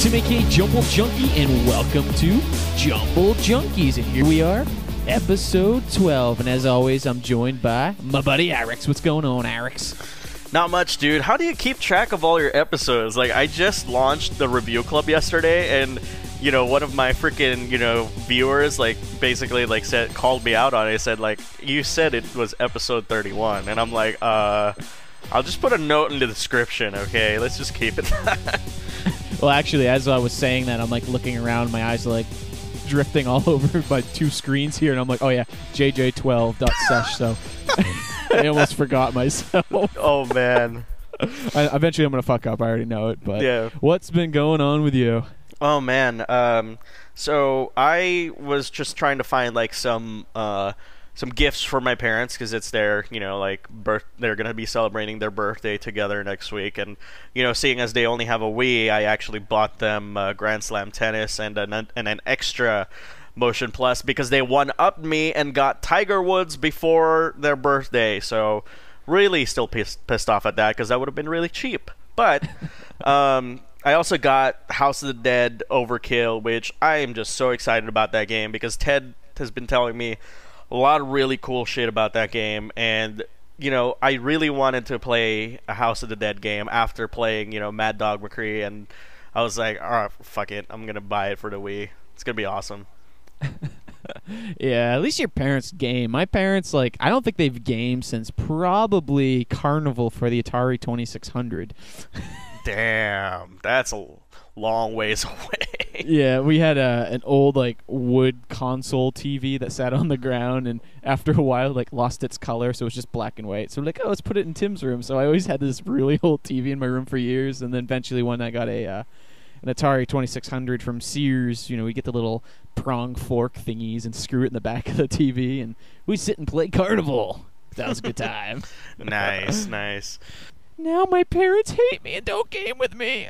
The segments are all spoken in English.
Tim, aka Jumble Junkie, and welcome to Jumble Junkies. And here we are, episode 12. And as always, I'm joined by my buddy Arix. What's going on, Arix? Not much, dude. How do you keep track of all your episodes? Like, I just launched the review club yesterday, and one of my freaking viewers basically called me out on it. He said you said it was episode 31, and I'm like, I'll just put a note in the description, okay? Let's just keep it that. Well, actually, as I was saying that, I'm looking around, my eyes are drifting all over my two screens here, and I'm like, oh yeah, jj12.sesh, so I almost forgot myself. Oh man. Eventually I'm gonna fuck up, I already know it, but yeah. What's been going on with you? Oh man, so I was just trying to find some gifts for my parents, because it's their they're gonna be celebrating their birthday together next week, and seeing as they only have a Wii, I actually bought them Grand Slam tennis and an extra Motion Plus, because they one-upped me and got Tiger Woods before their birthday. So really still pissed off at that, because that would have been really cheap. But I also got House of the Dead Overkill, which I am just so excited about that game, because Ted has been telling me a lot of really cool shit about that game, and I really wanted to play a House of the Dead game after playing Mad Dog McCree, and I was like, alright, fuck it, I'm gonna buy it for the Wii. It's gonna be awesome. Yeah, at least your parents game. My parents, I don't think they've gamed since probably Carnival for the Atari 2600. Damn, that's a long ways away. Yeah, we had an old wood console TV that sat on the ground, and after a while lost its color, so it was just black and white. So we're oh, let's put it in Tim's room. So I always had this really old TV in my room for years, and then eventually when I got an Atari 2600 from Sears, we get the little prong fork thingies and screw it in the back of the TV, and we sit and play Carnival. That was a good time. Nice, nice. Now my parents hate me and don't game with me.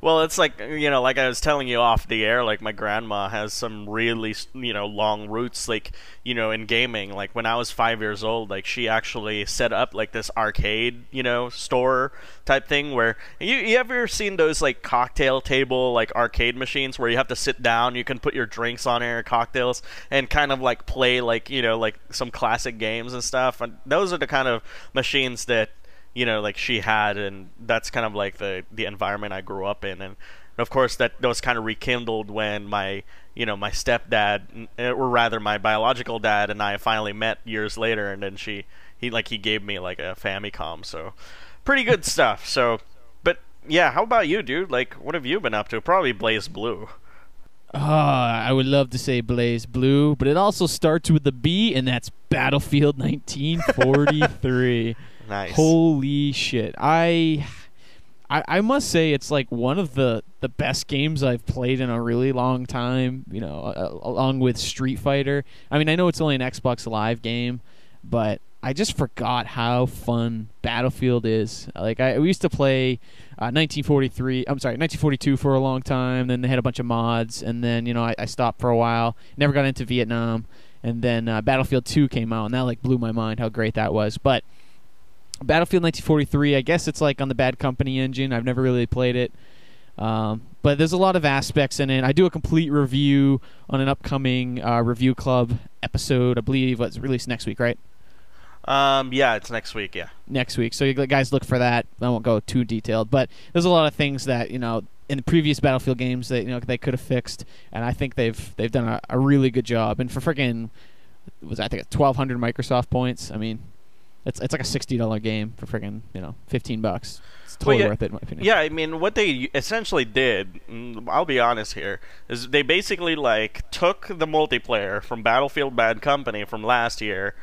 Well, it's like I was telling you off the air, my grandma has some really, long roots, in gaming. When I was 5 years old, she actually set up, this arcade, store type thing where, you ever seen those, cocktail table, arcade machines where you have to sit down, you can put your drinks on there, cocktails, and kind of, play, some classic games and stuff. And those are the kind of machines that she had, and that's kind of the environment I grew up in. And of course that was kind of rekindled when my my stepdad, or rather my biological dad, and I finally met years later, and then he gave me a Famicom, so pretty good stuff. So, but yeah, how about you, dude? What have you been up to? Probably Blaze Blue. I would love to say Blaze Blue, but it also starts with the B, and that's Battlefield 1943. Nice. Holy shit. I must say it's one of the best games I've played in a really long time, along with Street Fighter. I mean, I know it's only an Xbox Live game, but I just forgot how fun Battlefield is. We used to play 1942 for a long time, then they had a bunch of mods, and then, I stopped for a while, never got into Vietnam, and then Battlefield 2 came out, and that blew my mind how great that was. But Battlefield 1943, I guess it's on the Bad Company engine. I've never really played it. But there's a lot of aspects in it. I do a complete review on an upcoming review club episode. I believe it's released next week, right? Yeah, it's next week, yeah. Next week. So you guys look for that. I won't go too detailed, but there's a lot of things that, in the previous Battlefield games that, they could have fixed, and I think they've done a really good job. And for freaking, I think 1,200 Microsoft points, I mean, it's like a $60 game for freaking, $15. It's totally worth it, in my opinion. Yeah, I mean, what they essentially did, I'll be honest here, is they basically took the multiplayer from Battlefield Bad Company from last year,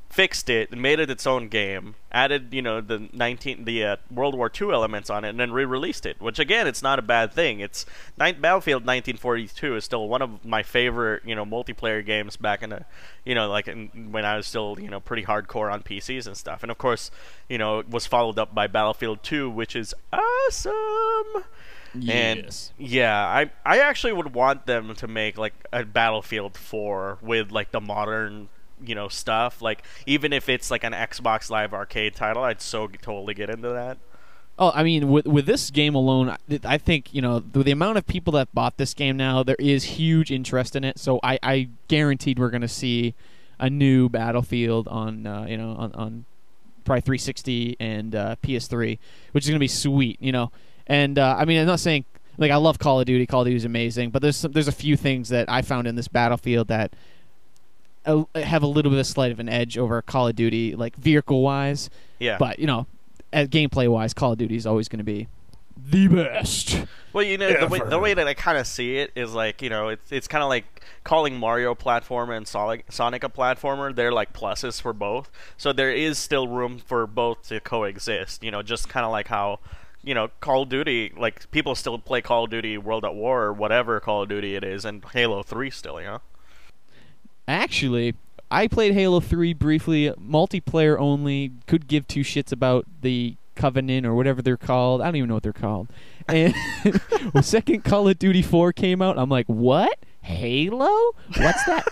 fixed it, and made it its own game, added the World War II elements on it, and then re-released it. Which again, it's not a bad thing. It's Battlefield 1942 is still one of my favorite multiplayer games back in the when I was still pretty hardcore on PCs and stuff. And of course it was followed up by Battlefield 2, which is awesome. Yes. And yeah, I actually would want them to make a Battlefield 4 with the modern stuff, even if it's an Xbox Live Arcade title, I'd totally get into that. Oh, I mean, with this game alone, I think, the amount of people that bought this game now, there is huge interest in it. So I guaranteed we're going to see a new Battlefield on on probably 360 and PS3, which is going to be sweet, And I mean, I'm not saying like I love Call of Duty. Call of Duty is amazing, but there's a few things that I found in this Battlefield that have a little bit of slight of an edge over Call of Duty, like vehicle wise. Yeah. But gameplay wise, Call of Duty is always going to be the best. Well, the way that I kind of see it is like, it's kind of like calling Mario a platformer and Sonic a platformer. They're like pluses for both. So there is still room for both to coexist. Just kind of like how, Call of Duty, like people still play Call of Duty World at War or whatever Call of Duty it is, and Halo 3 still, Actually, I played Halo 3 briefly, multiplayer only, could give two shits about the Covenant or whatever they're called. I don't even know what they're called. And when second Call of Duty 4 came out, I'm like, what? Halo? What's that?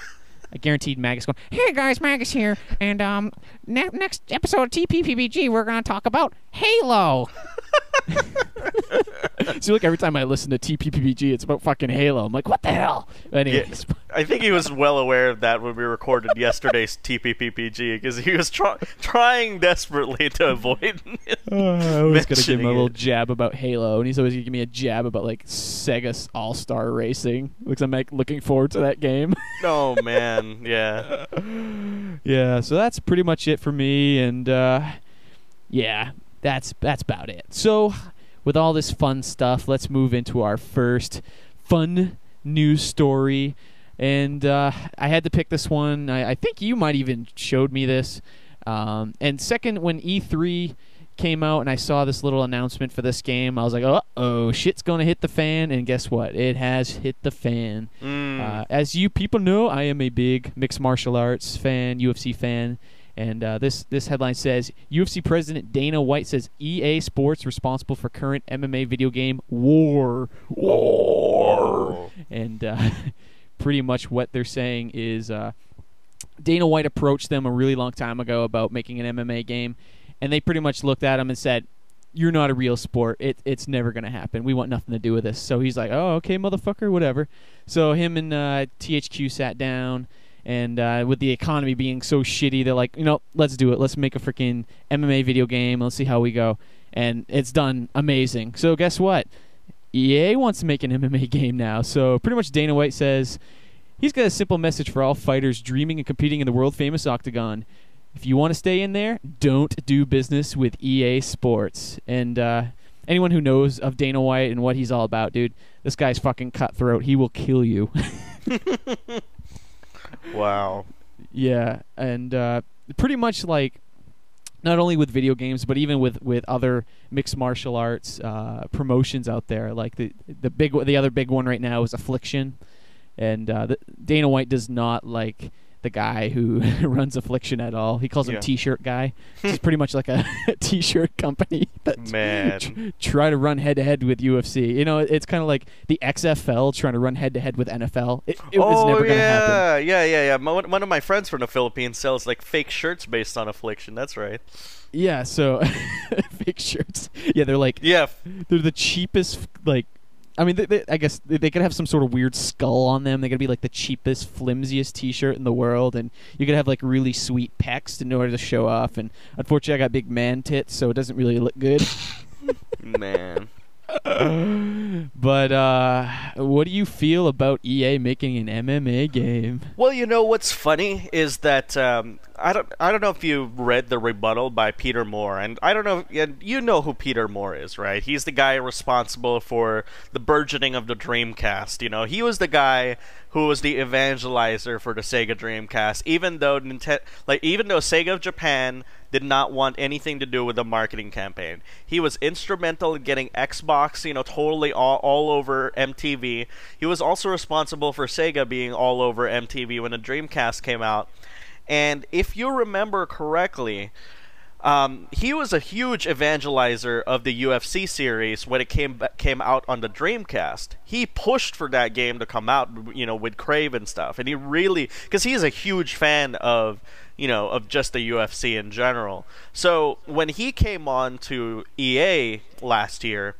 I guaranteed Magus going, hey guys, Magus here, and next episode of TPPBG, we're going to talk about Halo. So like every time I listen to TPPBG, it's about fucking Halo. I'm like, what the hell? Anyways. Yeah, I think he was well aware of that when we recorded yesterday's TPPPG, because he was trying desperately to avoid I was going to give him a little jab about Halo, and he's always going to give me a jab about like Sega All-Star Racing, because I'm like looking forward to that game. Oh, man. Yeah. Yeah, so that's pretty much it for me, and yeah, that's about it. So with all this fun stuff, let's move into our first fun news story. And I had to pick this one. I think you might even showed me this. And second, when E3 came out and I saw this little announcement for this game, I was like, uh-oh, shit's going to hit the fan. And guess what? It has hit the fan. As you people know, I am a big mixed martial arts fan, UFC fan. And this headline says, UFC President Dana White says EA Sports responsible for current MMA video game war. And pretty much what they're saying is Dana White approached them a really long time ago about making an MMA game, and they pretty much looked at him and said, you're not a real sport. It's never going to happen. We want nothing to do with this. So he's like, oh, okay, motherfucker, whatever. So him and THQ sat down, and with the economy being so shitty, they're like, let's do it. Let's make a freaking MMA video game. Let's see how we go. And it's done amazing. So guess what? EA wants to make an MMA game now. So pretty much Dana White says he's got a simple message for all fighters dreaming and competing in the world-famous octagon. If you want to stay in there, don't do business with EA Sports. And anyone who knows of Dana White and what he's all about, dude, this guy's fucking cutthroat. He will kill you. Wow. Yeah, and pretty much like not only with video games, but even with other mixed martial arts promotions out there. Like the other big one right now is Affliction, and Dana White does not like the guy who runs Affliction at all. He calls him T-shirt guy. He's pretty much like a T-shirt company that try to run head-to-head with UFC. It's kind of like the XFL trying to run head-to-head with NFL. It was never going to happen. Yeah. One of my friends from the Philippines sells like fake shirts based on Affliction. That's right. Yeah, so fake shirts. Yeah, they're like they're the cheapest like. I mean, I guess they could have some sort of weird skull on them. They could be like the cheapest, flimsiest T-shirt in the world, and you could have like really sweet pecs in order to show off. And unfortunately, I got big man tits, so it doesn't really look good. Man. But what do you feel about EA making an MMA game? Well, what's funny is that I don't know if you read the rebuttal by Peter Moore, and I don't know, you know who Peter Moore is, right? He's the guy responsible for the burgeoning of the Dreamcast. He was the guy who was the evangelizer for the Sega Dreamcast, even though Sega of Japan did not want anything to do with the marketing campaign. He was instrumental in getting Xbox, totally all over MTV. He was also responsible for Sega being all over MTV when the Dreamcast came out. And if you remember correctly, He was a huge evangelizer of the UFC series when it came out on the Dreamcast. He pushed for that game to come out, with Crave and stuff, and he really, because he's a huge fan of of just the UFC in general. So when he came on to EA last year,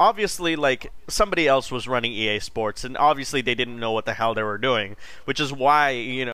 obviously, like, somebody else was running EA Sports, and obviously they didn't know what the hell they were doing, which is why,